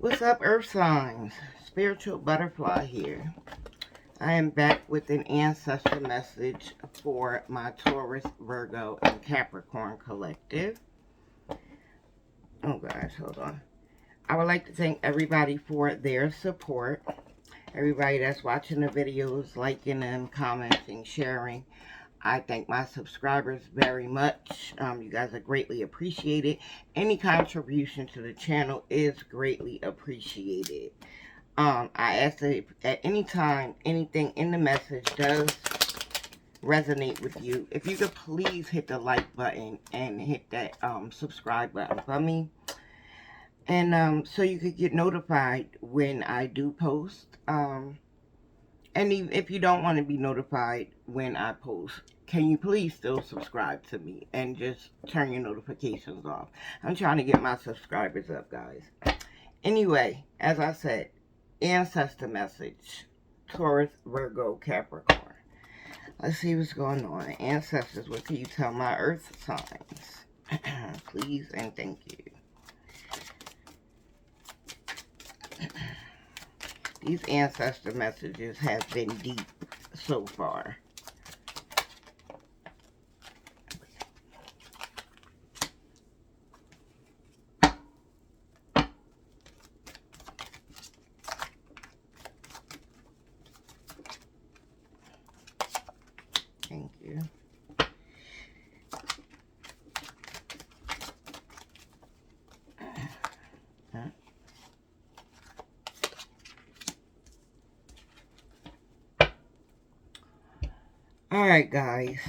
What's up, Earth signs? Spiritual Butterfly here. I am back with an ancestor message for my Taurus, Virgo, and Capricorn collective. Oh gosh, hold on. I would like to thank everybody for their support. Everybody that's watching the videos, liking them, commenting, sharing. I thank my subscribers very much. You guys are greatly appreciated. Any contribution to the channel is greatly appreciated. I ask that at any time anything in the message does resonate with you, if you could please hit the like button and hit that subscribe button for me. And so you could get notified when I do post. And even if you don't want to be notified when I post, can you please still subscribe to me and just turn your notifications off? I'm trying to get my subscribers up, guys. Anyway, as I said, ancestor message, Taurus, Virgo, Capricorn. Let's see what's going on. Ancestors, what can you tell my earth signs? Please and thank you. These ancestor messages have been deep so far. Thank you. Alright, guys.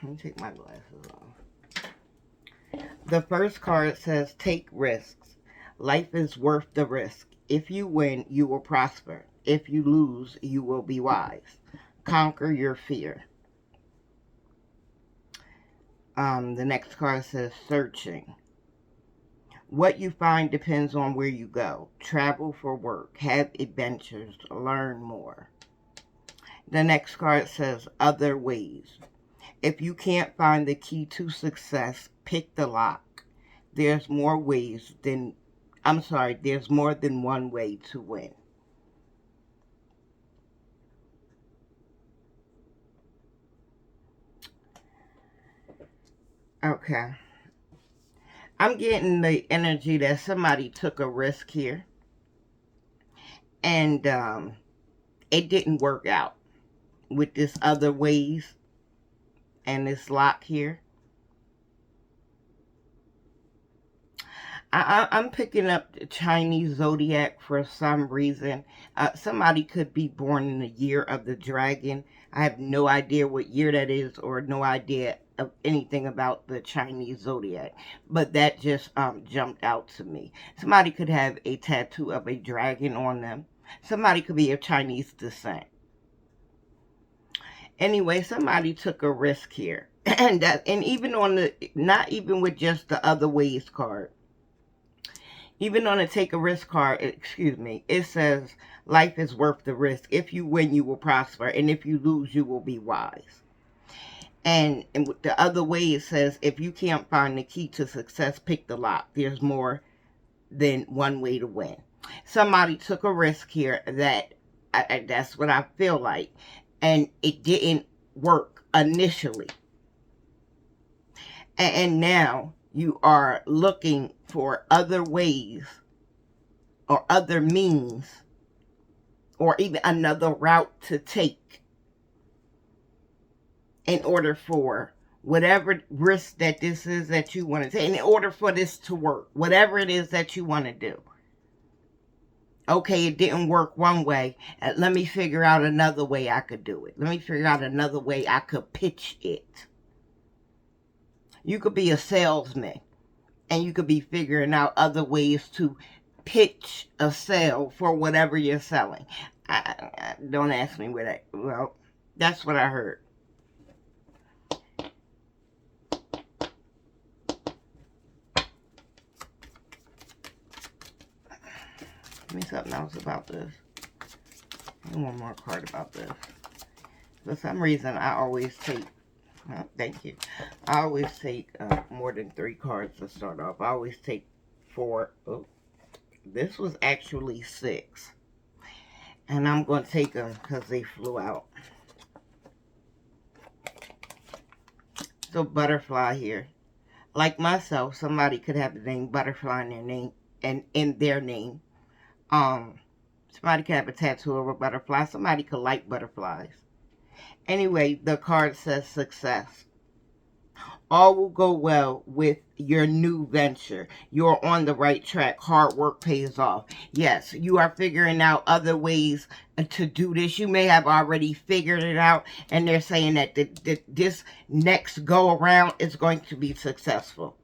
Let me take my glasses off. The first card says, take risks. Life is worth the risk. If you win, you will prosper. If you lose, you will be wise. Conquer your fear. The next card says, searching. What you find depends on where you go. Travel for work. Have adventures. Learn more. The next card says, other ways. If you can't find the key to success, pick the lock. There's more ways than, there's more than one way to win. Okay. I'm getting the energy that somebody took a risk here. And it didn't work out with this other ways and this lock here. I'm picking up the Chinese zodiac for some reason. Somebody could be born in the year of the dragon. I have no idea what year that is, or no idea of anything about the Chinese zodiac. But that just jumped out to me. Somebody could have a tattoo of a dragon on them. Somebody could be of Chinese descent. Anyway, somebody took a risk here. And even on the, not even with just the other ways card. Even on a take a risk card, it says life is worth the risk. If you win, you will prosper. And if you lose, you will be wise. And with the other way, it says if you can't find the key to success, pick the lock. There's more than one way to win. Somebody took a risk here that's what I feel like. And it didn't work initially. And now you are looking for other ways or other means or even another route to take in order for whatever risk that this is that you want to take, in order for this to work, whatever it is that you want to do. Okay, it didn't work one way. Let me figure out another way I could do it. Let me figure out another way I could pitch it. You could be a salesman, and you could be figuring out other ways to pitch a sale for whatever you're selling. Don't ask me where that, well, that's what I heard. Give me something else about this. One more card about this. For some reason, I always take, thank you. I always take more than 3 cards to start off. I always take 4. Oh, This was actually 6. And I'm going to take them because they flew out. So butterfly here. Like myself, somebody could have the name butterfly in their name. And in their name. Somebody could have a tattoo of a butterfly. Somebody could like butterflies. Anyway, the card says success. All will go well with your new venture. You're on the right track. Hard work pays off. Yes, you are figuring out other ways to do this. You may have already figured it out, and they're saying that this next go around is going to be successful.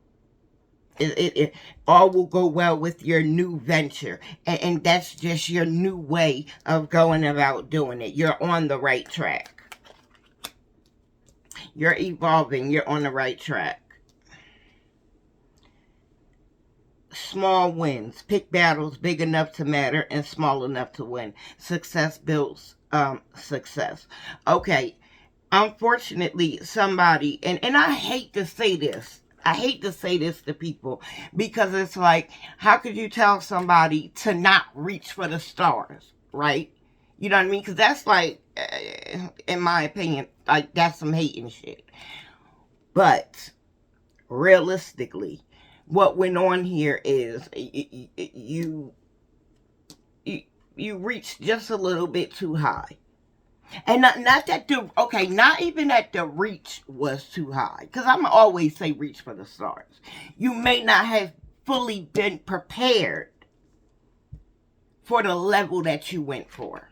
It all will go well with your new venture, and that's just your new way of going about doing it. You're on the right track. You're evolving. You're on the right track. Small wins. Pick battles big enough to matter and small enough to win. Success builds success. Okay. Unfortunately, somebody, and I hate to say this. I hate to say this to people because it's like, how could you tell somebody to not reach for the stars, right? You know what I mean? Because that's like, in my opinion, like that's some hating shit. But realistically, what went on here is you reached just a little bit too high. And not that not even that the reach was too high. Because I'm always say reach for the stars. You may not have fully been prepared for the level that you went for.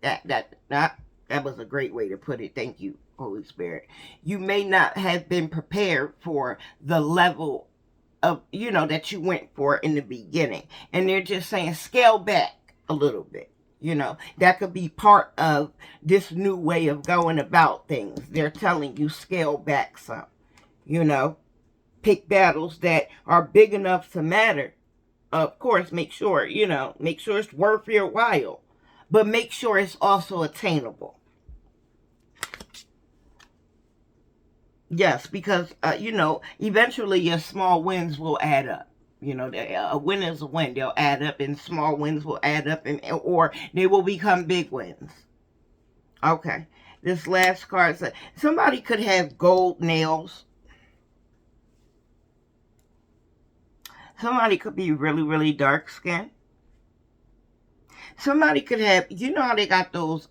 That was a great way to put it. Thank you, Holy Spirit. You may not have been prepared for the level of, that you went for in the beginning. And they're just saying scale back a little bit. That could be part of this new way of going about things. They're telling you scale back some, pick battles that are big enough to matter. Of course, make sure it's worth your while, but make sure it's also attainable. Yes, because, eventually your small wins will add up. A win is a win. They'll add up, and small wins will add up, or they will become big wins. Okay. This last card says somebody could have gold nails. Somebody could be really, really dark skinned. Somebody could have, how they got those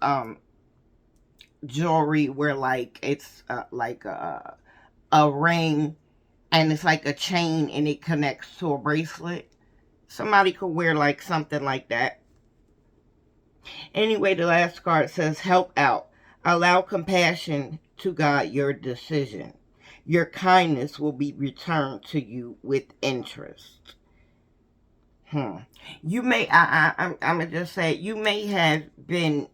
jewelry where like it's like a ring. And it's like a chain and it connects to a bracelet. Somebody could wear like something like that. Anyway, the last card says help out. Allow compassion to guide your decision. Your kindness will be returned to you with interest. You may, I'm going to just say, you may have been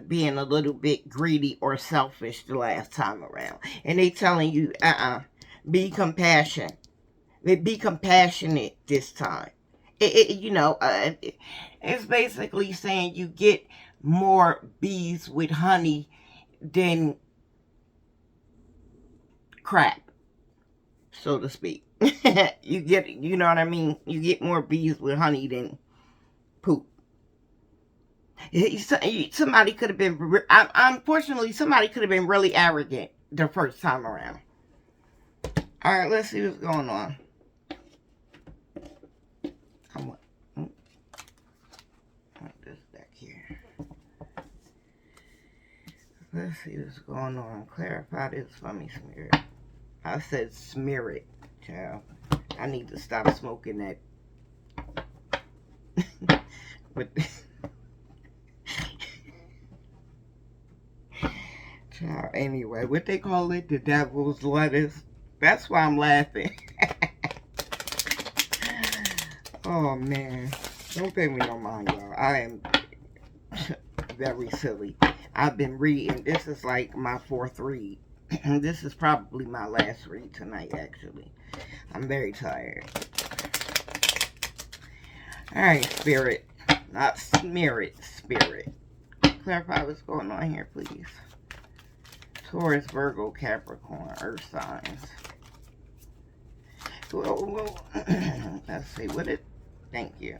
being a little bit greedy or selfish the last time around. And they telling you, be compassionate. Be compassionate this time. It's basically saying you get more bees with honey than crap, so to speak. You get, you know what I mean? You get more bees with honey than poop. Somebody could have been, unfortunately, somebody could have been really arrogant the first time around. All right, let's see what's going on. Put this back here. Let's see what's going on. Clarify this for me, Spirit. I said smear it, child. I need to stop smoking that. But child, anyway, what they call it? The devil's lettuce. That's why I'm laughing. Oh, man. Don't pay me no mind, y'all. I am very silly. I've been reading. This is like my 4th read. This is probably my last read tonight, actually. I'm very tired. Alright, Spirit. Not Spirit. Spirit. Clarify what's going on here, please. Taurus, Virgo, Capricorn, Earth signs. Well, let's see what it. Thank you.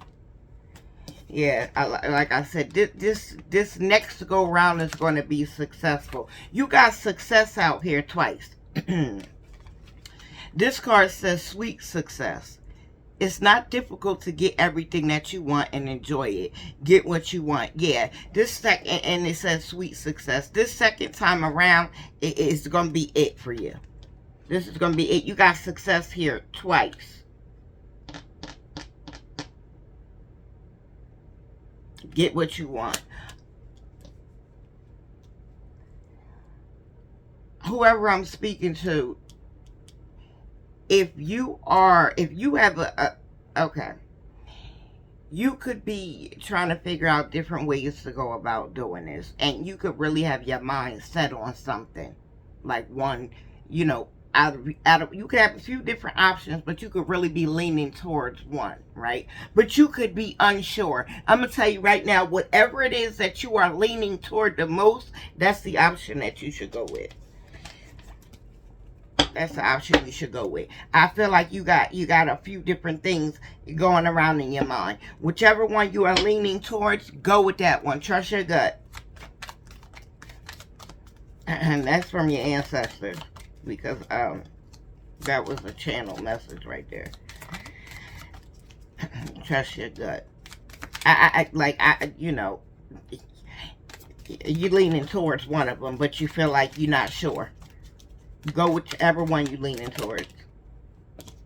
Yeah, like I said, this next go round is going to be successful. You got success out here twice. This card says sweet success. It's not difficult to get everything that you want and enjoy it. Get what you want. Yeah, this second, and it says sweet success. This second time around, it is going to be it for you. This is going to be it. You got success here twice. Get what you want. Whoever I'm speaking to, if you have okay, you could be trying to figure out different ways to go about doing this, and you could really have your mind set on something, like one, you know, out of you could have a few different options, but you could really be leaning towards one, right? But you could be unsure. I'm gonna tell you right now, whatever it is that you are leaning toward the most, that's the option that you should go with. That's the option you should go with. I feel like you got a few different things going around in your mind. Whichever one you are leaning towards, go with that one. Trust your gut. And that's from your ancestors, because that was a channel message right there. Trust your gut. You know, you're leaning towards one of them, but you feel like you're not sure. Go whichever one you're leaning towards.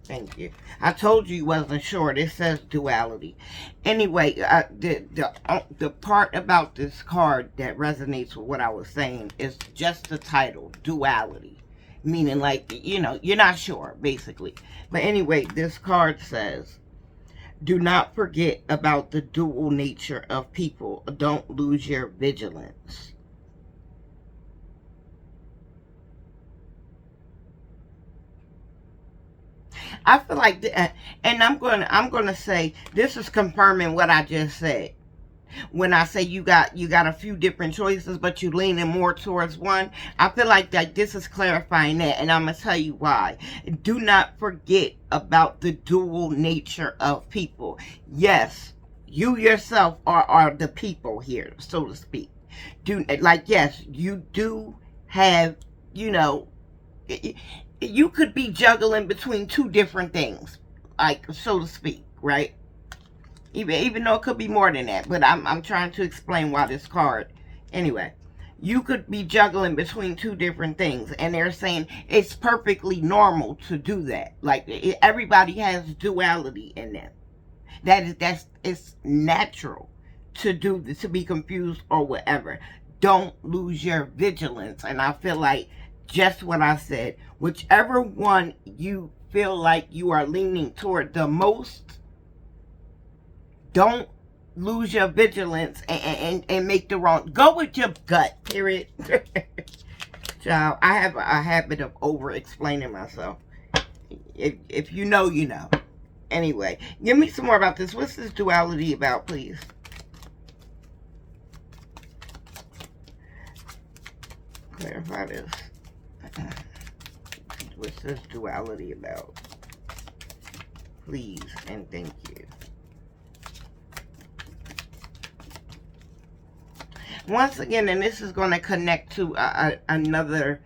Thank you. I told you wasn't sure. This says duality. Anyway, the part about this card that resonates with what I was saying is just the title, duality. Meaning, like, you know, you're not sure, basically. But anyway, this card says, do not forget about the dual nature of people. Don't lose your vigilance. I feel like, and I'm gonna say this is confirming what I just said. When I say you got a few different choices, but you leaning more towards one, I feel like that this is clarifying that, and I'm gonna tell you why. Do not forget about the dual nature of people. Yes, you yourself are the people here, so to speak. Yes, you do have, you know, you could be juggling between two different things, like, so to speak, right? Even though it could be more than that, but I'm trying to explain why this card. Anyway, you could be juggling between two different things, and they're saying it's perfectly normal to do that. Like, everybody has duality in them. It's natural to do this, to be confused or whatever. Don't lose your vigilance. And I feel like just what I said, whichever one you feel like you are leaning toward the most, don't lose your vigilance and make the wrong. Go with your gut, period. Child, I have a habit of over explaining myself. If you know, you know. Anyway, give me some more about this. What's this duality about, please? Clarify this. What's this duality about? Please and thank you. Once again, and this is going to connect to another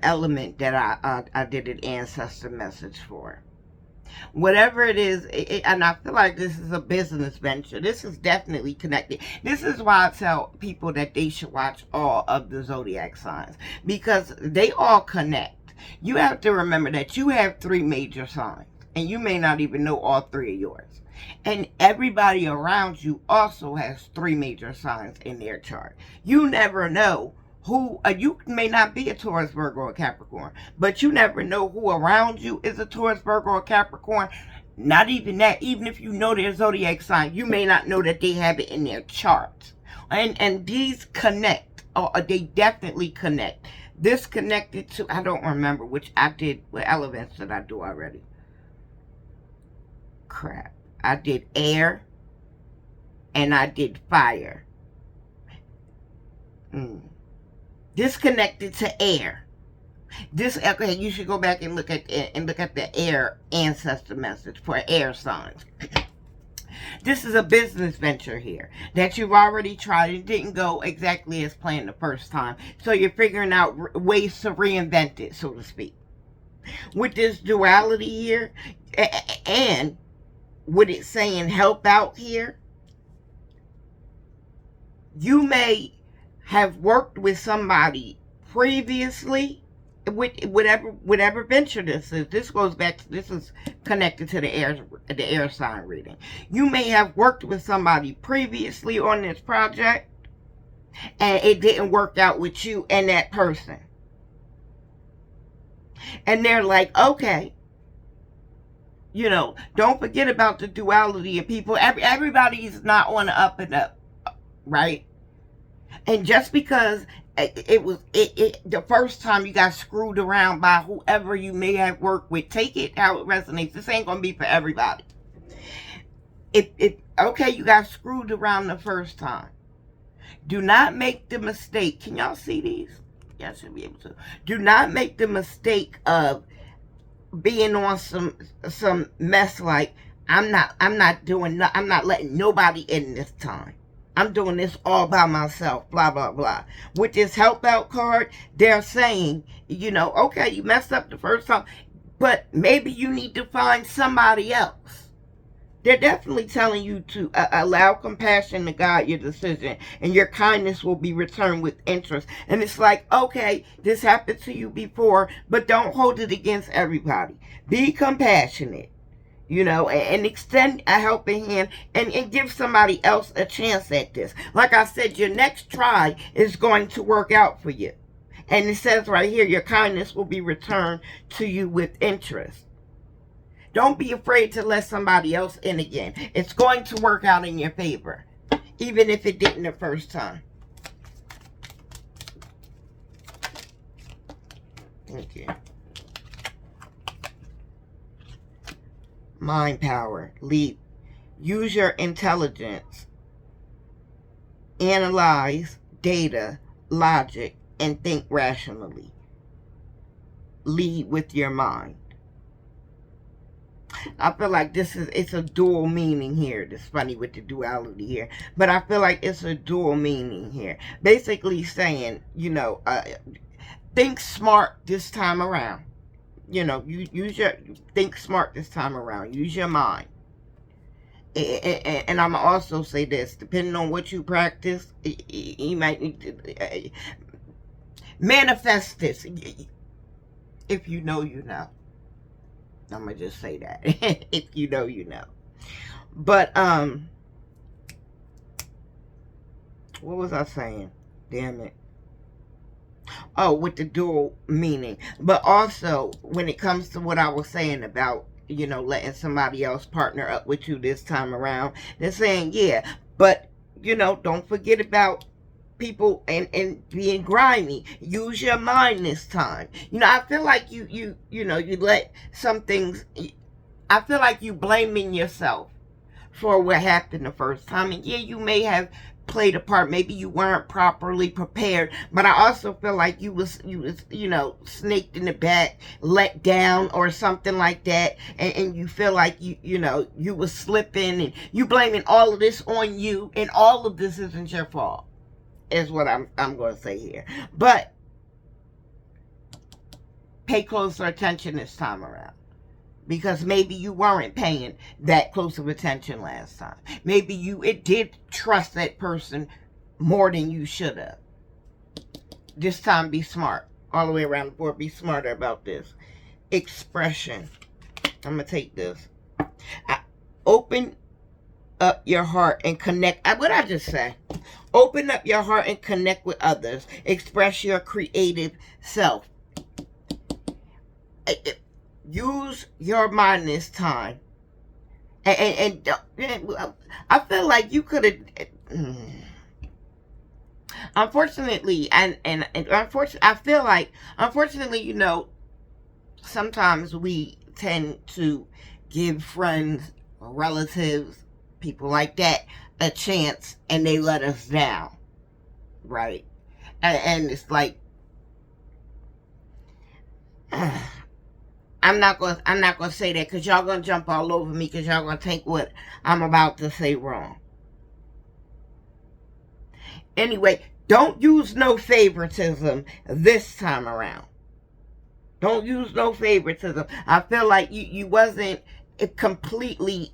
element that I did an ancestor message for. Whatever it is, and I feel like this is a business venture. This is definitely connected. This is why I tell people that they should watch all of the zodiac signs, because they all connect. You have to remember that you have 3 major signs, and you may not even know all 3 of yours. And everybody around you also has 3 major signs in their chart. You never know who, you may not be a Taurus, Virgo, or Capricorn, but you never know who around you is a Taurus, Virgo, or Capricorn. Not even that. Even if you know their zodiac sign, you may not know that they have it in their chart. And these connect. Oh, they definitely connect. This connected to, I don't remember which I did. What elements did I do already? Crap. I did air and I did fire. This connected to air. This, okay, you should go back and look at the air ancestor message for air signs. This is a business venture here that you've already tried. It didn't go exactly as planned the first time. So you're figuring out ways to reinvent it, so to speak. With this duality here, and with it saying help out here, you may have worked with somebody previously with whatever venture this is. This goes back to, this is connected to the air sign reading. You may have worked with somebody previously on this project and it didn't work out with you and that person. And they're like, okay, you know, don't forget about the duality of people. Everybody's not on the up and up, right? And just because it was the first time you got screwed around by whoever you may have worked with, take it how it resonates. This ain't gonna be for everybody. Okay, you got screwed around the first time. Do not make the mistake. Can y'all see these? Y'all should be able to. Do not make the mistake of being on some mess like, I'm not letting nobody in this time. I'm doing this all by myself, blah, blah, blah. With this help out card, they're saying, you know, okay, you messed up the first time, but maybe you need to find somebody else. They're definitely telling you to allow compassion to guide your decision, and your kindness will be returned with interest. And it's like, okay, this happened to you before, but don't hold it against everybody. Be compassionate. You know, and extend a helping hand and give somebody else a chance at this. Like I said, your next try is going to work out for you. And it says right here, your kindness will be returned to you with interest. Don't be afraid to let somebody else in again. It's going to work out in your favor, even if it didn't the first time. Thank you. Mind power, leap, use your intelligence, analyze data, logic, and think rationally. Lead with your mind. I feel like it's a dual meaning here. It's funny with the duality here, but I feel like it's a dual meaning here. Basically saying, you know, think smart this time around. You know, think smart this time around. Use your mind. And I'm also say this, depending on what you practice, you might need to manifest this. If you know, you know. I'm gonna just say that. If you know, you know. But what was I saying? Damn it. Oh, with the dual meaning. But also, when it comes to what I was saying about, you know, letting somebody else partner up with you this time around, they're saying, yeah, but, you know, don't forget about people and being grimy. Use your mind this time. You know, I feel like you know, you let some things, I feel like you blaming yourself for what happened the first time. And yeah, you may have played a part. Maybe you weren't properly prepared, but I also feel like you was you know, snaked in the back, let down or something like that, and you feel like you know, you was slipping, and you blaming all of this on you, and all of this isn't your fault, is what I'm going to say here. But pay closer attention this time around. Because maybe you weren't paying that close of attention last time. Maybe it did trust that person more than you should have. This time, be smart. All the way around the board, be smarter about this. Expression. I'm going to take this. Open up your heart and connect. What did I just say? Open up your heart and connect with others. Express your creative self. Use your mind this time. And I feel like you could have, unfortunately, and unfortunately, I feel like, unfortunately, you know, sometimes we tend to give friends, relatives, people like that, a chance, and they let us down, right? And it's like, I'm not gonna say that because y'all gonna jump all over me because y'all gonna take what I'm about to say wrong. Anyway, don't use no favoritism this time around. Don't use no favoritism. I feel like you wasn't completely.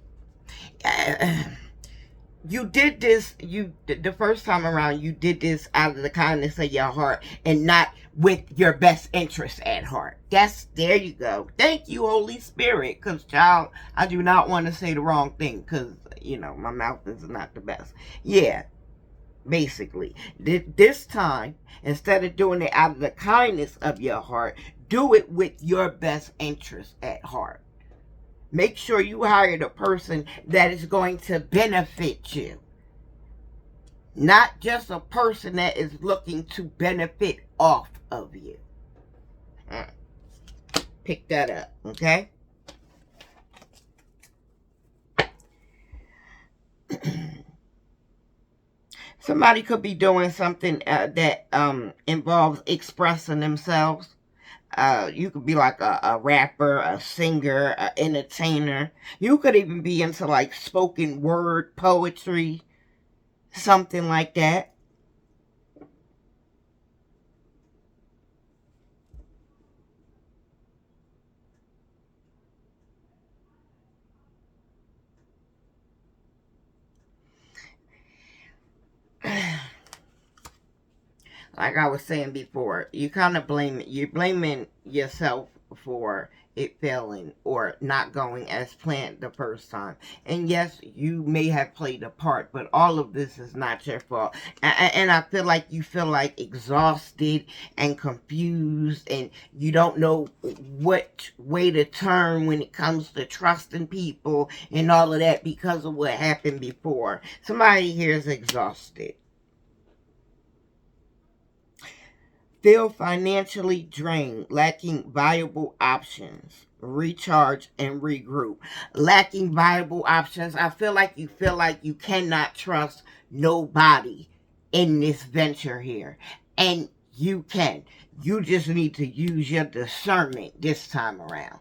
You did this. The first time around, you did this out of the kindness of your heart and not with your best interest at heart. There you go. Thank you, Holy Spirit. Because, child, I do not want to say the wrong thing because, my mouth is not the best. Yeah, basically. This time, instead of doing it out of the kindness of your heart, do it with your best interest at heart. Make sure you hire the person that is going to benefit you. Not just a person that is looking to benefit off of you. Pick that up, okay? Somebody could be doing something that involves expressing themselves. You could be like a rapper, a singer, an entertainer. You could even be into like spoken word poetry, something like that. Like I was saying before, you're blaming yourself for it failing or not going as planned the first time. And yes, you may have played a part, but all of this is not your fault. And I feel like you feel like exhausted and confused and you don't know what way to turn when it comes to trusting people and all of that because of what happened before. Somebody here is exhausted. Feel financially drained, lacking viable options. Recharge and regroup. Lacking viable options. I feel like you cannot trust nobody in this venture here. And you can. You just need to use your discernment this time around.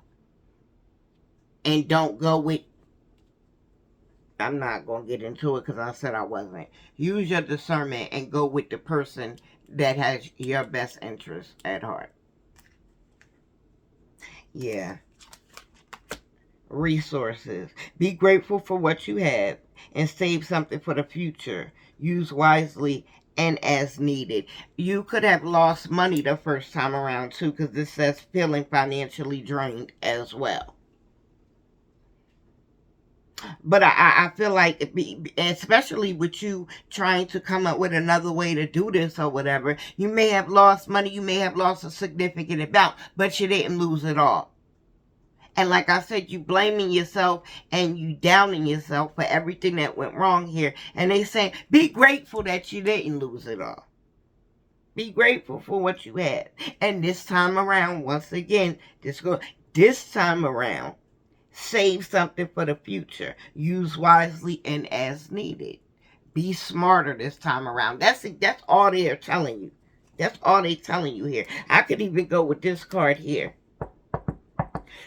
And don't go with... I'm not going to get into it because I said I wasn't. Use your discernment and go with the person that has your best interest at heart. Yeah. Resources. Be grateful for what you have and save something for the future. Use wisely and as needed. You could have lost money the first time around too because this says feeling financially drained as well. But I feel like, especially with you trying to come up with another way to do this or whatever, you may have lost money, you may have lost a significant amount, but you didn't lose it all. And like I said, you blaming yourself and you downing yourself for everything that went wrong here. And they say, be grateful that you didn't lose it all. Be grateful for what you had. And this time around, once again, this time around, save something for the future. Use wisely and as needed. Be smarter this time around. That's all they're telling you. That's all they're telling you here. I could even go with this card here.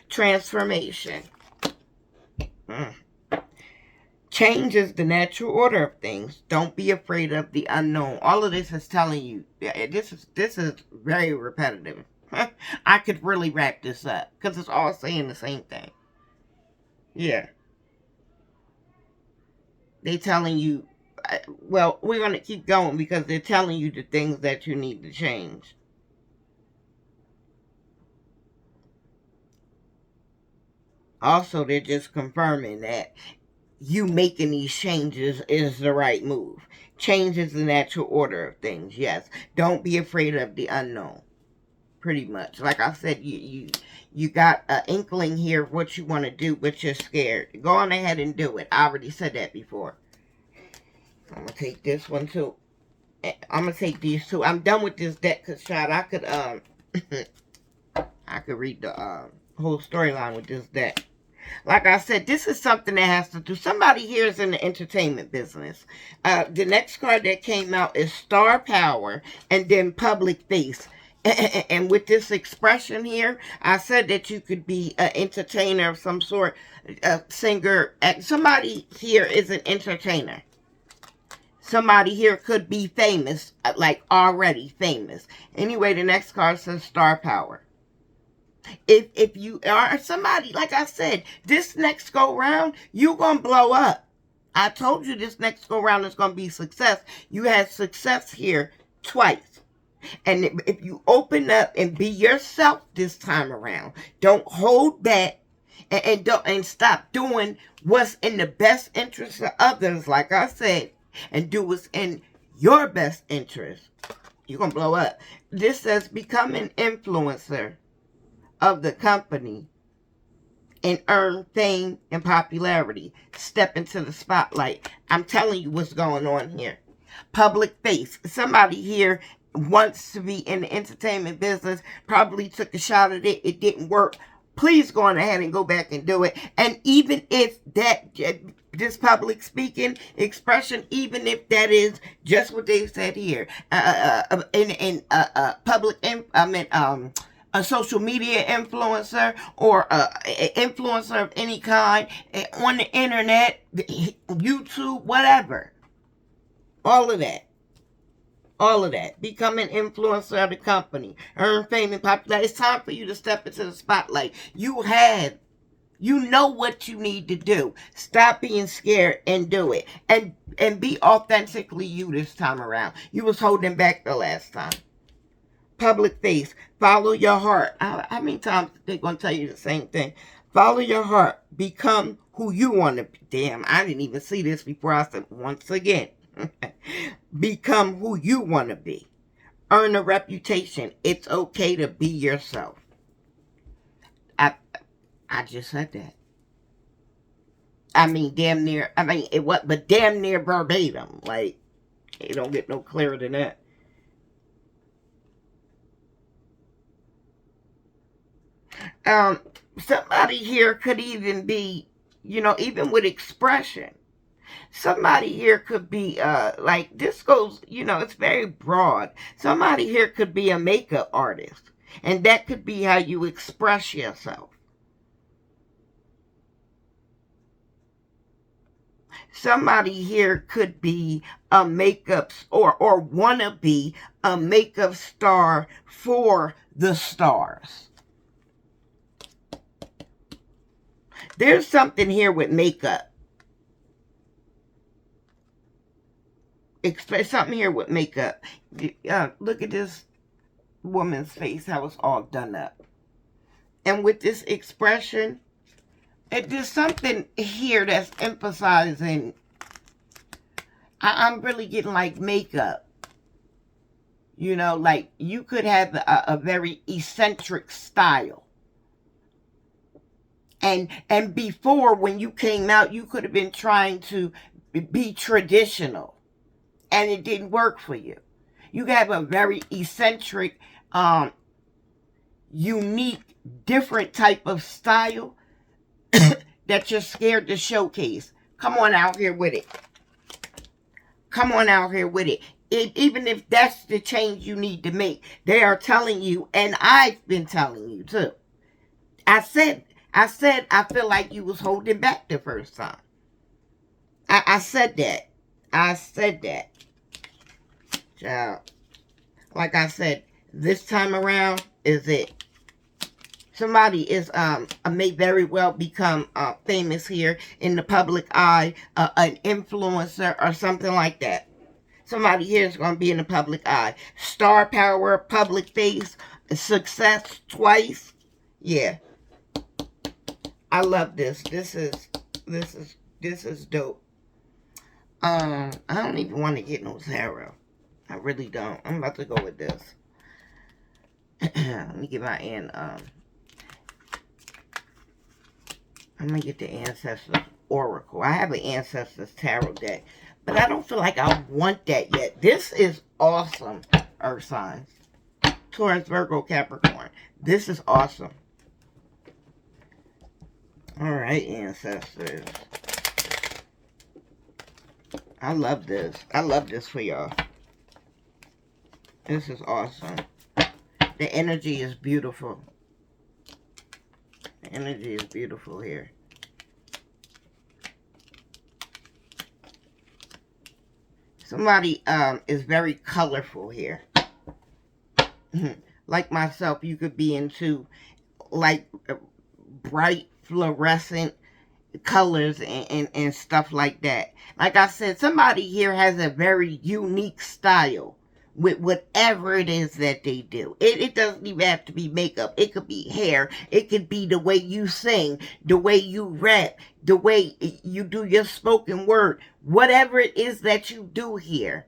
Transformation. Change is the natural order of things. Don't be afraid of the unknown. All of this is telling you. This is very repetitive. I could really wrap this up because it's all saying the same thing. Yeah. They telling you, well, we're going to keep going because they're telling you the things that you need to change. Also, they're just confirming that you making these changes is the right move. Change is the natural order of things, yes. Don't be afraid of the unknown. Pretty much. Like I said, you got an inkling here of what you want to do, but you're scared. Go on ahead and do it. I already said that before. I'm going to take this one too. I'm going to take these two. I'm done with this deck because, child, I could, I could read the whole storyline with this deck. Like I said, this is something that has to do. Somebody here is in the entertainment business. The next card that came out is Star Power and then Public Face. And with this expression here, I said that you could be an entertainer of some sort, a singer. Somebody here is an entertainer. Somebody here could be famous, like already famous. Anyway, the next card says star power. If you are somebody, like I said, this next go round, you're going to blow up. I told you this next go round is going to be success. You had success here twice. And if you open up and be yourself this time around, don't hold back, and stop doing what's in the best interest of others, like I said, and do what's in your best interest, you're going to blow up. This says become an influencer of the company and earn fame and popularity. Step into the spotlight. I'm telling you what's going on here. Public face. Somebody here wants to be in the entertainment business, probably took a shot at it, it didn't work. Please go on ahead and go back and do it. And even if that, this public speaking expression, even if that is just what they said here, a social media influencer or influencer of any kind on the internet, YouTube, whatever. All of that. All of that. Become an influencer of the company. Earn fame and popularity. It's time for you to step into the spotlight. You know what you need to do. Stop being scared and do it. And be authentically you this time around. You was holding back the last time. Public face. Follow your heart. How many times they're going to tell you the same thing? Follow your heart. Become who you want to be. Damn, I didn't even see this before. I said once again. Become who you want to be. Earn a reputation. It's okay to be yourself. I just said that. I mean, damn near. I mean, it was, but damn near verbatim. Like, it don't get no clearer than that. Somebody here could even be, even with expression. Somebody here could be, like, this goes, it's very broad. Somebody here could be a makeup artist. And that could be how you express yourself. Somebody here could be a makeup, or wanna be a makeup star for the stars. There's something here with makeup. Something here with makeup. Look at this woman's face, how it's all done up. And with this expression, there's something here that's emphasizing, I'm really getting like makeup. Like you could have a very eccentric style. And before, when you came out, you could have been trying to be traditional. And it didn't work for you. You have a very eccentric, unique, different type of style that you're scared to showcase. Come on out here with it. Come on out here with it. Even if that's the change you need to make, they are telling you, and I've been telling you too. I said I feel like you was holding back the first time. I said that. I said that. Child. Like I said, this time around is it. Somebody may very well become famous here in the public eye, an influencer or something like that. Somebody here is going to be in the public eye. Star power, public face, success twice. Yeah. I love this. This is dope. I don't even want to get no tarot. I really don't. I'm about to go with this. Let me get my I'm gonna get the Ancestors Oracle. I have an Ancestors Tarot deck, but I don't feel like I want that yet. This is awesome, Earth signs. Taurus, Virgo, Capricorn. This is awesome. Alright, Ancestors. I love this. I love this for y'all. This is awesome. The energy is beautiful. The energy is beautiful here. Somebody is very colorful here. Like myself, you could be into like bright fluorescent colors and stuff like that. Like I said, somebody here has a very unique style with whatever it is that they do. It doesn't even have to be makeup. It could be hair. It could be the way you sing, the way you rap, the way you do your spoken word. Whatever it is that you do here,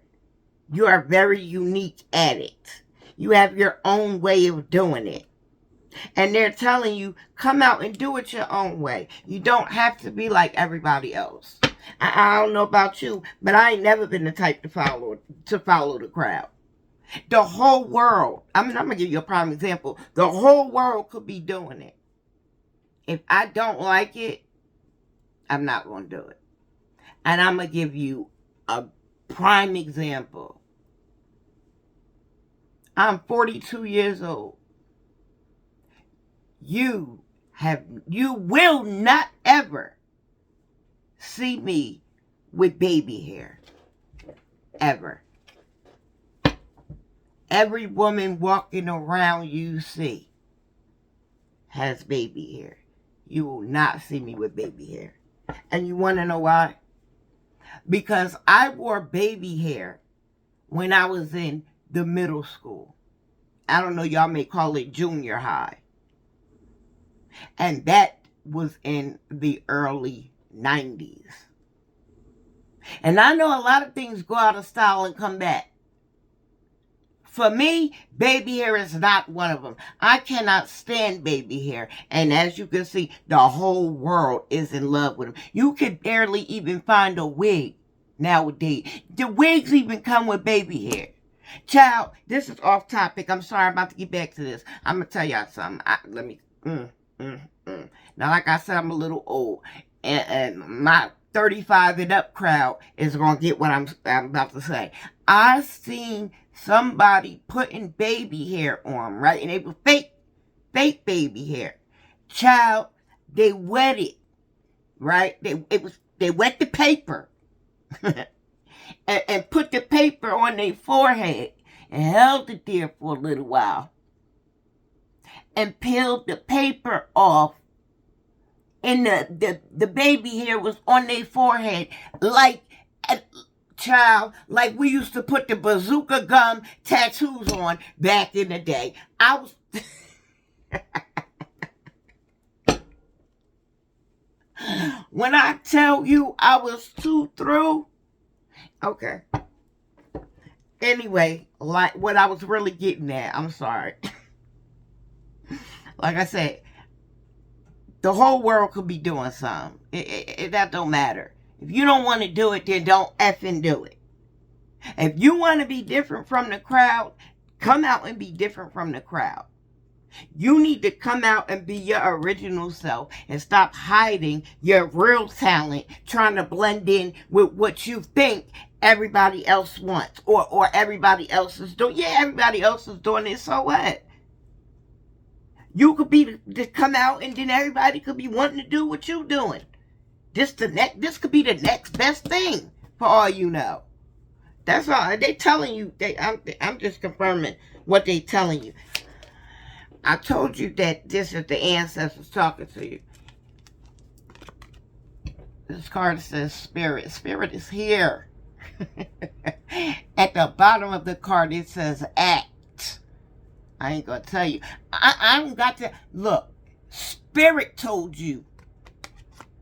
you are very unique at it. You have your own way of doing it. And they're telling you, come out and do it your own way. You don't have to be like everybody else. I don't know about you, but I ain't never been the type to follow the crowd. The whole world, I'm going to give you a prime example. The whole world could be doing it. If I don't like it, I'm not going to do it. And I'm going to give you a prime example. I'm 42 years old. You will not ever see me with baby hair. Ever. Every woman walking around you see has baby hair. You will not see me with baby hair. And you want to know why? Because I wore baby hair when I was in the middle school. I don't know, y'all may call it junior high. And that was in the early 90s. And I know a lot of things go out of style and come back. For me, baby hair is not one of them. I cannot stand baby hair. And as you can see, the whole world is in love with them. You can barely even find a wig nowadays. The wigs even come with baby hair. Child, this is off topic. I'm sorry, I'm about to get back to this. I'm going to tell y'all something. Now, like I said, I'm a little old. And my 35 and up crowd is going to get what I'm about to say. I seen somebody putting baby hair on, right? And it was fake baby hair. Child, they wet it, right? They wet the paper and put the paper on their forehead and held it there for a little while and peeled the paper off. And the baby hair was on their forehead like, child, like we used to put the bazooka gum tattoos on back in the day. I was... When I tell you I was too through... Okay. Anyway, like what I was really getting at, I'm sorry. Like I said, the whole world could be doing something. That don't matter. If you don't want to do it, then don't effing do it. If you want to be different from the crowd, come out and be different from the crowd. You need to come out and be your original self and stop hiding your real talent, trying to blend in with what you think everybody else wants or everybody else is doing. Yeah, everybody else is doing it, so what? You could be to come out and then everybody could be wanting to do what you're doing. This could be the next best thing for all you know. That's all. They telling you. I'm just confirming what they telling you. I told you that this is the ancestors talking to you. This card says spirit. Spirit is here. At the bottom of the card it says act. I ain't gonna tell you. I ain't got to look. Spirit told you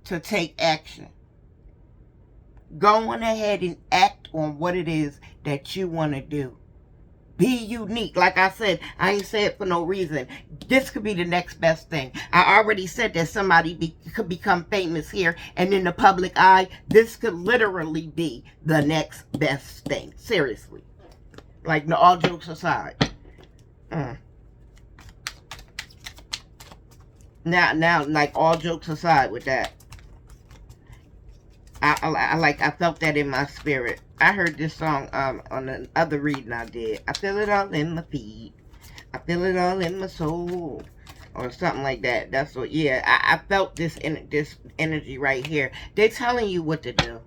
to take action. Go on ahead and act on what it is that you want to do. Be unique. Like I said, I ain't say it for no reason. This could be the next best thing. I already said that somebody could become famous here, and in the public eye, this could literally be the next best thing. Seriously. Like, no, all jokes aside. Now, like, all jokes aside with that. I felt that in my spirit. I heard this song on the other reading I did. I feel it all in my feet. I feel it all in my soul. Or something like that. That's what, yeah. I felt this energy right here. They're telling you what to do.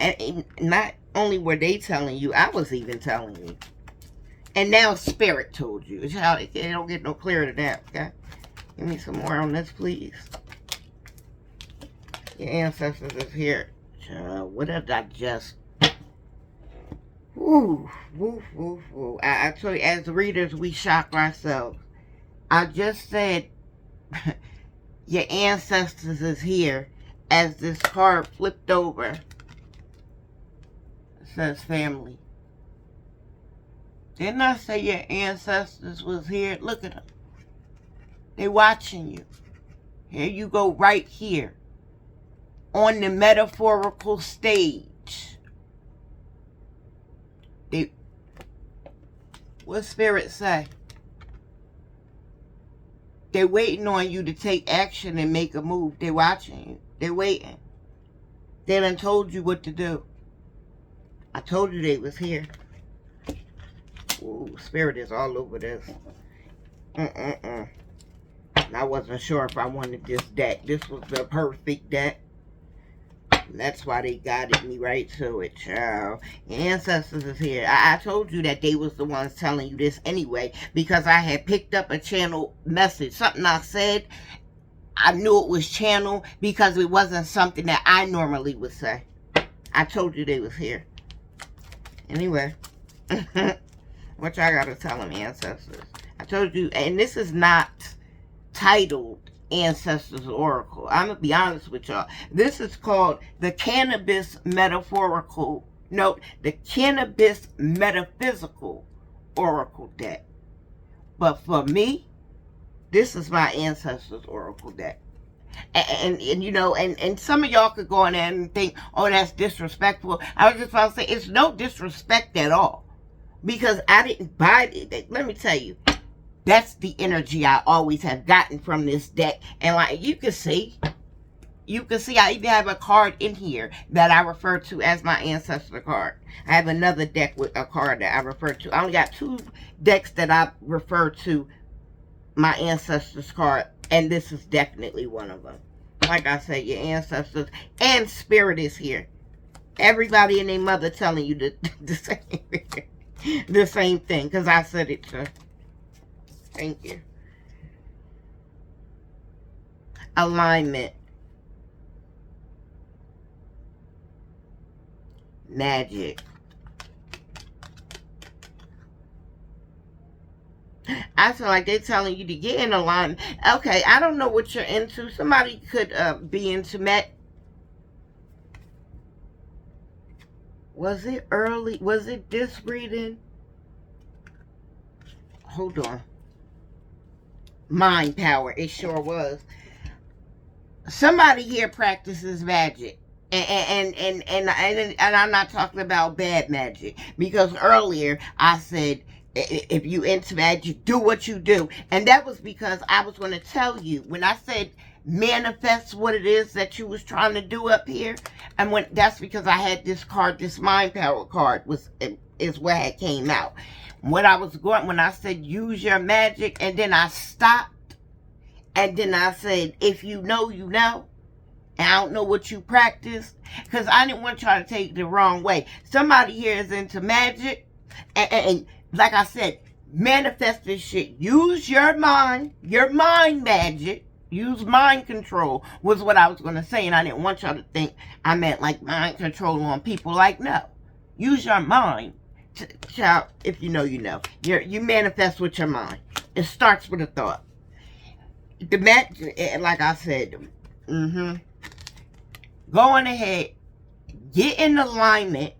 And not only were they telling you, I was even telling you. And now Spirit told you. It's how it don't get no clearer than that, okay? Give me some more on this, please. Your ancestors is here. What did I just... Woo, woo, woo, woo. I told you, as readers, we shock ourselves. I just said your ancestors is here as this card flipped over. It says family. Didn't I say your ancestors was here? Look at them. They watching you. Here you go right here on the metaphorical stage. What Spirit say? They're waiting on you to take action and make a move. They're watching you. They're waiting. They done told you what to do. I told you they was here. Ooh, Spirit is all over this. And I wasn't sure if I wanted this deck. This was the perfect deck. And that's why they guided me right to it, child. Your ancestors is here. I told you that they was the ones telling you this anyway, because I had picked up a channel message. Something I said, I knew it was channel because it wasn't something that I normally would say. I told you they was here. Anyway. What y'all gotta tell them, ancestors? I told you, and this is not titled Ancestors Oracle. I'm gonna be honest with y'all. This is called the Cannabis Metaphorical, no, the Cannabis Metaphysical Oracle deck. But for me, this is my Ancestors Oracle deck. And you know, and some of y'all could go in there and think, oh, that's disrespectful. I was just about to say, it's no disrespect at all. Because I didn't buy it. Let me tell you, that's the energy I always have gotten from this deck. And like you can see, I even have a card in here that I refer to as my ancestor card. I have another deck with a card that I refer to. I only got 2 decks that I refer to my ancestors card, and this is definitely one of them. Like I said, your ancestors and Spirit is here. Everybody and their mother telling you the same thing, because I said it too. Thank you. Alignment. Magic. I feel like they're telling you to get in alignment. Okay, I don't know what you're into. Somebody could be into Was it early? Was it this reading? Hold on. Mind power. It sure was. Somebody here practices magic. And I'm not talking about bad magic. Because earlier I said, if you into magic, do what you do. And that was because I was going to tell you, when I said manifest what it is that you was trying to do up here, and when that's because I had this card, this mind power card is where it came out. What I was going, when I said use your magic, and then I stopped, and then I said, if you know, you know. And I don't know what you practice, because I didn't want y'all to take it the wrong way. Somebody here is into magic, and like I said, manifest this shit. Use your mind magic. Use mind control was what I was going to say, and I didn't want y'all to think I meant like mind control on people. Like, no. Use your mind. Child, if you know, you know. You manifest with your mind. It starts with a thought. The magic, like I said, going ahead, get in alignment,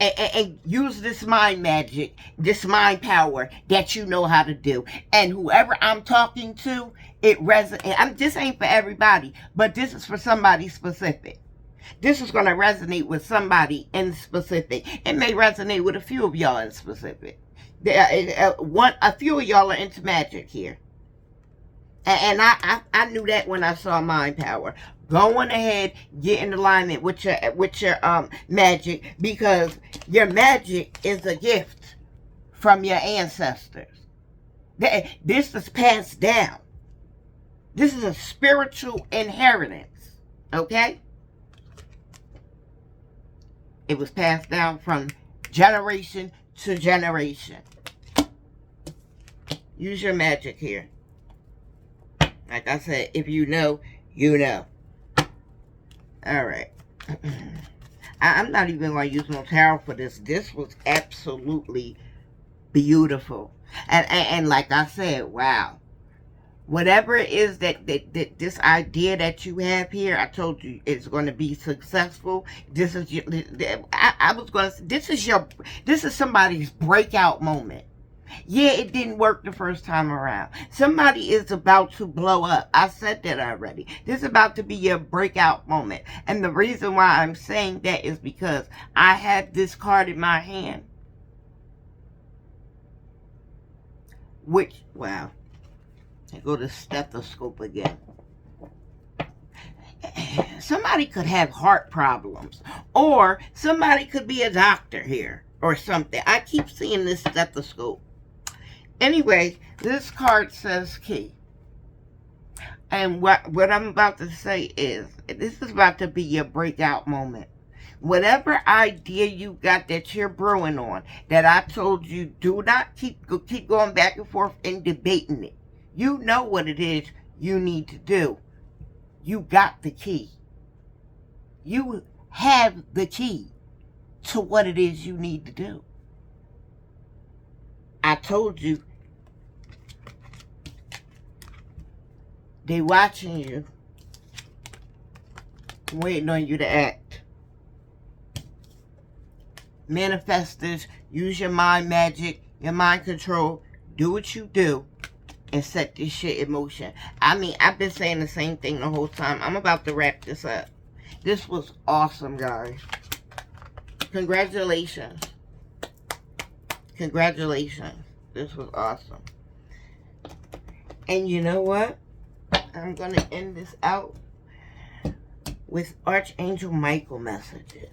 and use this mind magic, this mind power that you know how to do. And whoever I'm talking to, it resonates. This ain't for everybody, but this is for somebody specific. This is going to resonate with somebody in specific. It may resonate with a few of y'all in specific. A few of y'all are into magic here. And I knew that when I saw mind power. Going ahead, get in alignment with your magic, because your magic is a gift from your ancestors. This is passed down. This is a spiritual inheritance. Okay? It was passed down from generation to generation. Use your magic here. Like I said, if you know, you know. Alright. I'm not even going to use no tarot for this. This was absolutely beautiful. And like I said, wow. Whatever it is that this idea that you have here, I told you it's going to be successful. This is your, I was going to say, this is somebody's breakout moment. Yeah, it didn't work the first time around. Somebody is about to blow up. I said that already. This is about to be your breakout moment. And the reason why I'm saying that is because I have this card in my hand. Which, wow. I go to stethoscope again. Somebody could have heart problems. Or somebody could be a doctor here. Or something. I keep seeing this stethoscope. Anyway, this card says key. And what I'm about to say is, this is about to be your breakout moment. Whatever idea you got that you're brewing on, that I told you, do not keep going back and forth and debating it. You know what it is you need to do. You got the key. You have the key to what it is you need to do. I told you, they watching you, waiting on you to act. Manifestors, use your mind magic, your mind control, do what you do, and set this shit in motion. I mean, I've been saying the same thing the whole time. I'm about to wrap this up. This was awesome, guys. Congratulations. Congratulations. This was awesome. And you know what? I'm going to end this out with Archangel Michael messages.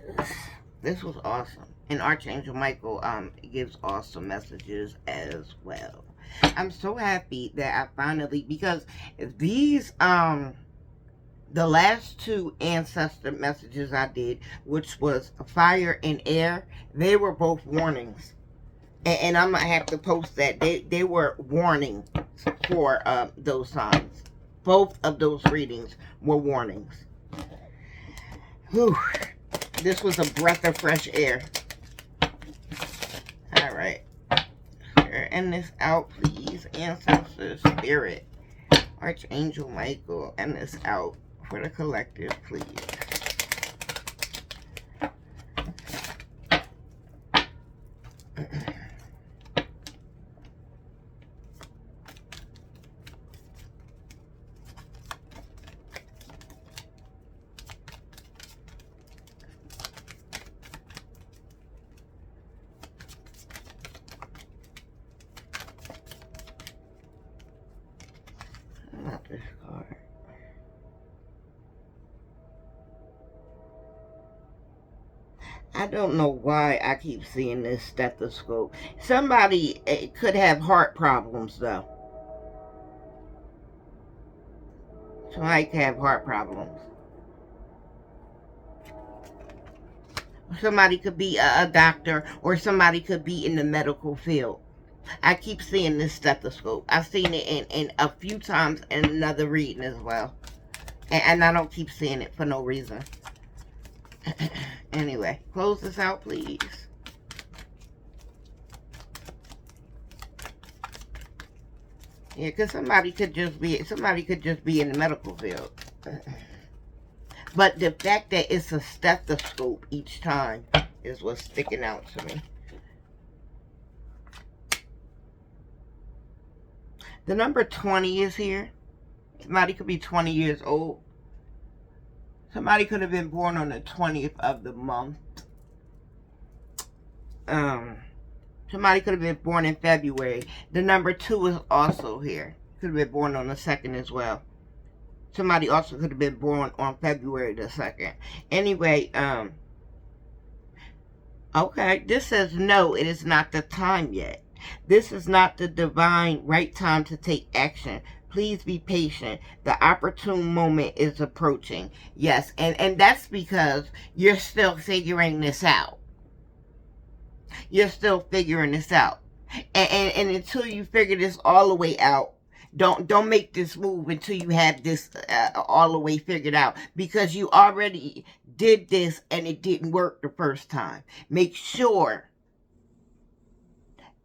This was awesome. And Archangel Michael gives awesome messages as well. I'm so happy that I finally, because these, the last two ancestor messages I did, which was fire and air, they were both warnings. And I'm going to have to post that. They were warnings for those signs. Both of those readings were warnings. Whew. This was a breath of fresh air. Alright. End this out, please. Ancestor Spirit. Archangel Michael. End this out for the collective, please. Not this card. I don't know why I keep seeing this stethoscope. Somebody could have heart problems, though. Somebody could have heart problems. Somebody could be a doctor, or somebody could be in the medical field. I keep seeing this stethoscope. I've seen it in a few times in another reading as well. And I don't keep seeing it for no reason. Anyway, close this out, please. Yeah, because somebody could just be in the medical field. But the fact that it's a stethoscope each time is what's sticking out to me. The number 20 is here. Somebody could be 20 years old. Somebody could have been born on the 20th of the month. Somebody could have been born in February. The number 2 is also here. Could have been born on the 2nd as well. Somebody also could have been born on February the 2nd. Anyway, okay, this says no, it is not the time yet. This is not the divine right time to take action. Please be patient. The opportune moment is approaching. Yes, and that's because you're still figuring this out. You're still figuring this out. And until you figure this all the way out, don't make this move until you have this all the way figured out, because you already did this and it didn't work the first time. Make sure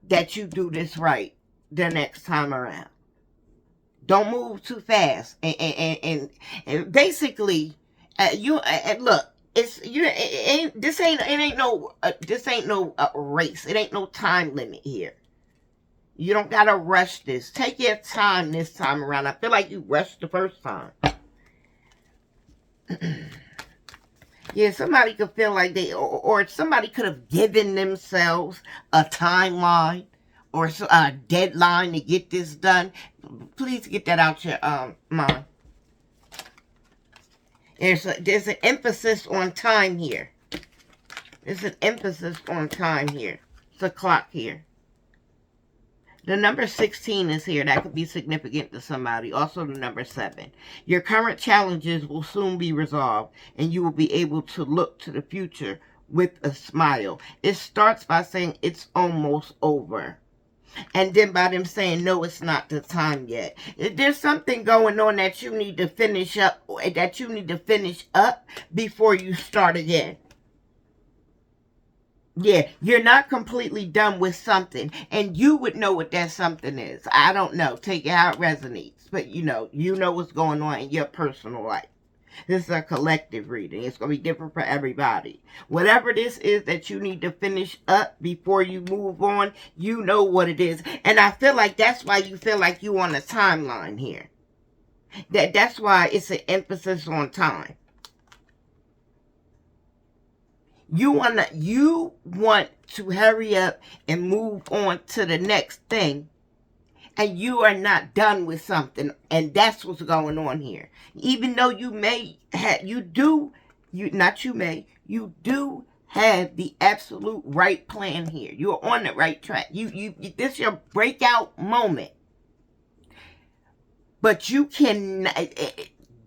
that you do this right the next time around. Don't move too fast. And basically, look. It's this ain't no race. It ain't no time limit here. You don't gotta rush this. Take your time this time around. I feel like you rushed the first time. Yeah, somebody could feel like or somebody could have given themselves a timeline or a deadline to get this done. Please get that out your mind. There's an emphasis on time here. There's an emphasis on time here. It's a clock here. The number 16 is here. That could be significant to somebody. Also the number 7. Your current challenges will soon be resolved, and you will be able to look to the future with a smile. It starts by saying it's almost over. And then by them saying, no, it's not the time yet. There's something going on that you need to finish up, before you start again. Yeah, you're not completely done with something, and you would know what that something is. I don't know. Take it how it resonates. But you know what's going on in your personal life. This is a collective reading. It's going to be different for everybody. Whatever this is that you need to finish up before you move on, you know what it is. And I feel like that's why you feel like you on a timeline here. That's why it's an emphasis on time. You want to hurry up and move on to the next thing, and you are not done with something, and that's what's going on here. Even though you do have the absolute right plan here. You're on the right track. This is your breakout moment. But you can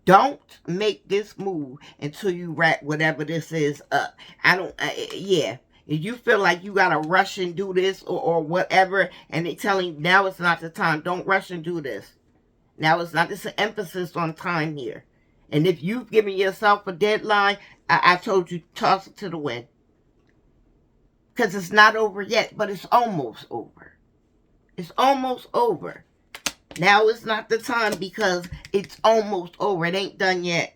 don't make this move until you wrap whatever this is up. If you feel like you gotta rush and do this or whatever, and they telling you now it's not the time, don't rush and do this. Now it's not. It's an emphasis on time here. And if you've given yourself a deadline, I told you, toss it to the wind. Because it's not over yet, but it's almost over. It's almost over. Now it's not the time because it's almost over. It ain't done yet.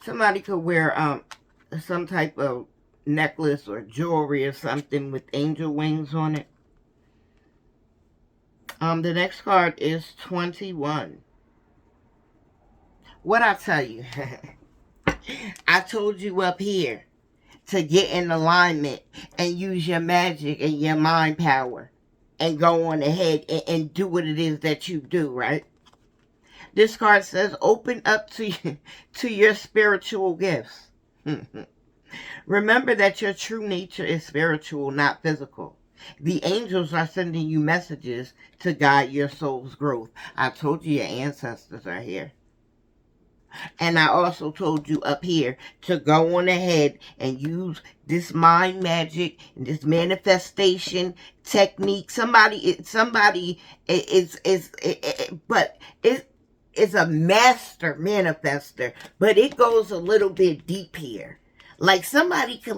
Somebody could wear some type of necklace or jewelry or something with angel wings on it. The next card is 21. What I tell you? I told you up here to get in alignment and use your magic and your mind power and go on ahead and do what it is that you do, right? This card says open up to your spiritual gifts. Remember that your true nature is spiritual, not physical. The angels are sending you messages to guide your soul's growth. I told you your ancestors are here. And I also told you up here to go on ahead and use this mind magic and this manifestation technique. Somebody is a master manifester, but it goes a little bit deep here. Like somebody could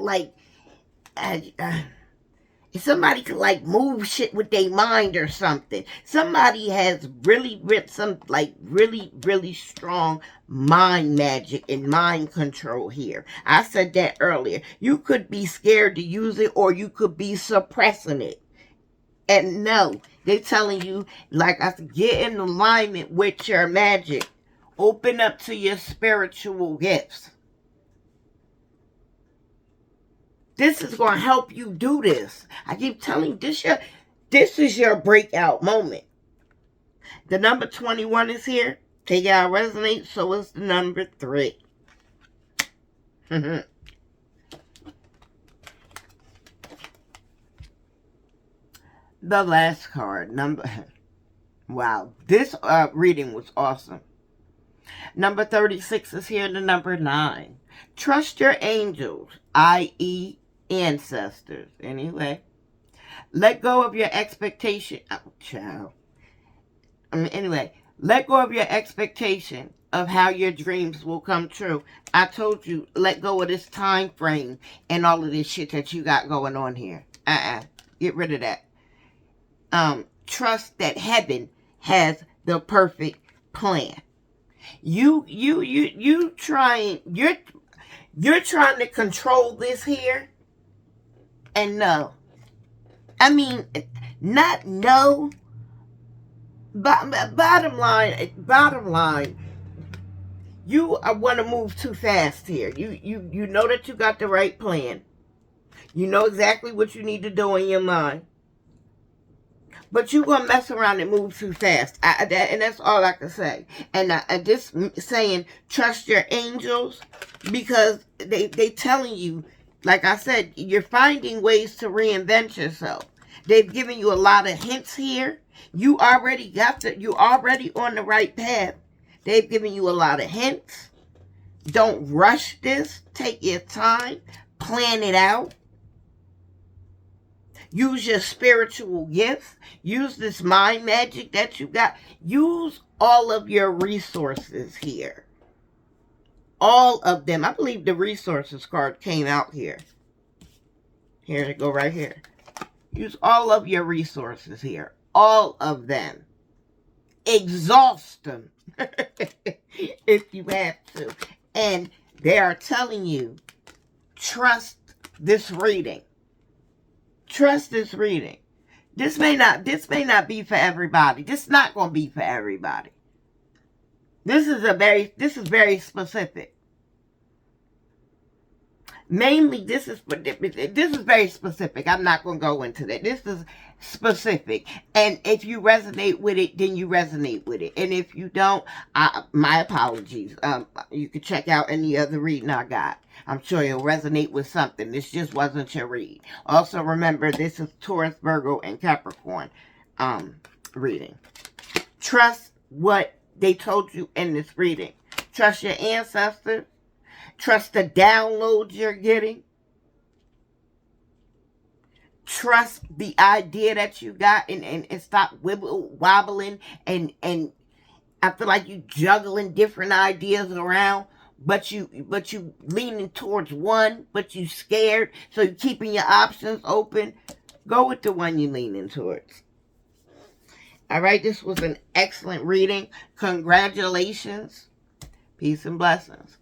move shit with their mind or something. Somebody has really strong mind magic and mind control here. I said that earlier. You could be scared to use it, or you could be suppressing it. And no, they're telling you, like I said, get in alignment with your magic. Open up to your spiritual gifts. This is going to help you do this. I keep telling you, this is your breakout moment. The number 21 is here. Take out resonate, so is the number 3. The last card, wow, this reading was awesome. Number 36 is here, the number 9. Trust your angels, i.e. ancestors. Anyway, let go of your expectation. Oh, child. Anyway, let go of your expectation of how your dreams will come true. I told you, let go of this time frame and all of this shit that you got going on here. Get rid of that. Trust that heaven has the perfect plan. You're trying to control this here, and no. I mean, not no. Bottom line, you want to move too fast here. You know that you got the right plan. You know exactly what you need to do in your mind. But you're going to mess around and move too fast. And that's all I can say. And just saying, trust your angels, because they telling you, like I said, you're finding ways to reinvent yourself. They've given you a lot of hints here. You already you're already on the right path. They've given you a lot of hints. Don't rush this. Take your time. Plan it out. Use your spiritual gifts. Use this mind magic that you got. Use all of your resources here. All of them. I believe the resources card came out here. Here they go right here. Use all of your resources here. All of them. Exhaust them. If you have to. And they are telling you, trust this reading. Trust this reading. This may not be for everybody. This is not going to be for everybody. This is very specific. Mainly, this is very specific. I'm not going to go into that. This is specific. And if you resonate with it, then you resonate with it. And if you don't, my apologies. You can check out any other reading I got. I'm sure you'll resonate with something. This just wasn't your read. Also, remember, this is Taurus, Virgo, and Capricorn reading. Trust what they told you in this reading. Trust your ancestors. Trust the downloads you're getting. Trust the idea that you got, and stop wobbling and I feel like you juggling different ideas around, but you leaning towards one, but you scared, so you're keeping your options open. Go with the one you're leaning towards. All right, this was an excellent reading. Congratulations. Peace and blessings.